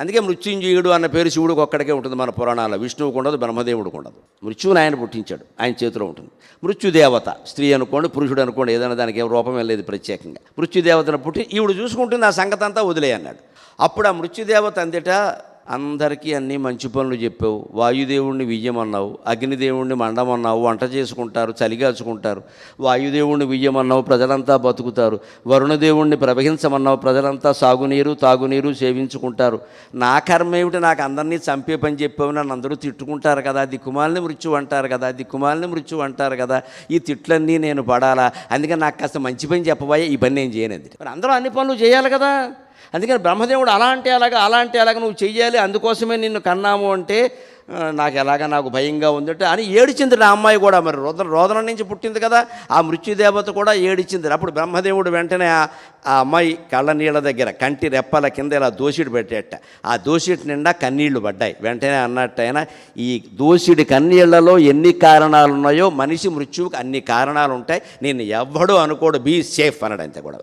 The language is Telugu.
అందుకే మృత్యుంజయుడు అన్న పేరు శివుడికి ఒక్కడికే ఉంటుంది మన పురాణాల్లో. విష్ణువుకు ఉండదు, బ్రహ్మదేవుడికి ఉండదు. మృత్యువుని ఆయన పుట్టించాడు, ఆయన చేతిలో ఉంటుంది. మృత్యుదేవత స్త్రీ అనుకోండి, పురుషుడు అనుకోండి, ఏదైనా దానికి ఏం రూపం లేదు ప్రత్యేకంగా. మృత్యుదేవతను పుట్టి ఈవిడు చూసుకుంటుంది, ఆ సంగతి అంతా వదిలే అన్నాడు. అప్పుడు ఆ మృత్యుదేవత అంతటా అందరికీ అన్నీ మంచి పనులు చెప్పావు, వాయుదేవుణ్ణి వియ్యమన్నావు, అగ్నిదేవుణ్ణి మండమన్నావు, వంట చేసుకుంటారు, చలిగాచుకుంటారు. వాయుదేవుణ్ణి వియ్యమన్నావు, ప్రజలంతా బతుకుతారు. వరుణదేవుణ్ణి ప్రవహించమన్నావు, ప్రజలంతా సాగునీరు తాగునీరు సేవించుకుంటారు. నా కర్మ ఏమిటి, నాకు అందరినీ చంపే పని చెప్పావు, నన్ను అందరూ తిట్టుకుంటారు కదా, దిక్కుమాలిని మృత్యు అంటారు కదా, దిక్కుమాలిని మృత్యు అంటారు కదా, ఈ తిట్లన్నీ నేను పడాలా, అందుకని నాకు కాస్త మంచి పని చెప్పబోయే, ఈ పని నేను చేయనంది. మరి అందరూ అన్ని పనులు చేయాలి కదా. అందుకని బ్రహ్మదేవుడు అలా అంటే అలాగా నువ్వు చెయ్యాలి, అందుకోసమే నిన్ను కన్నాము అంటే నాకు భయంగా ఉందంటే అని ఏడిచింది ఆ అమ్మాయి కూడా. మరి రోదన నుంచి పుట్టింది కదా, ఆ మృత్యుదేవత కూడా ఏడిచింది. అప్పుడు బ్రహ్మదేవుడు వెంటనే ఆ అమ్మాయి కళ్ళ నీళ్ళ దగ్గర కంటి రెప్పల కింద ఇలా దోసిడి పెట్టేట. ఆ దోసిడి నిండా కన్నీళ్లు పడ్డాయి. వెంటనే అన్నట్టు ఆయన, ఈ దోసిడి కన్నీళ్లలో ఎన్ని కారణాలు ఉన్నాయో మనిషి మృత్యువుకి అన్ని కారణాలు ఉంటాయి, నేను ఎవ్వడూ అనుకోడు, బీ సేఫ్ అన్నాడు. అంతే కూడా.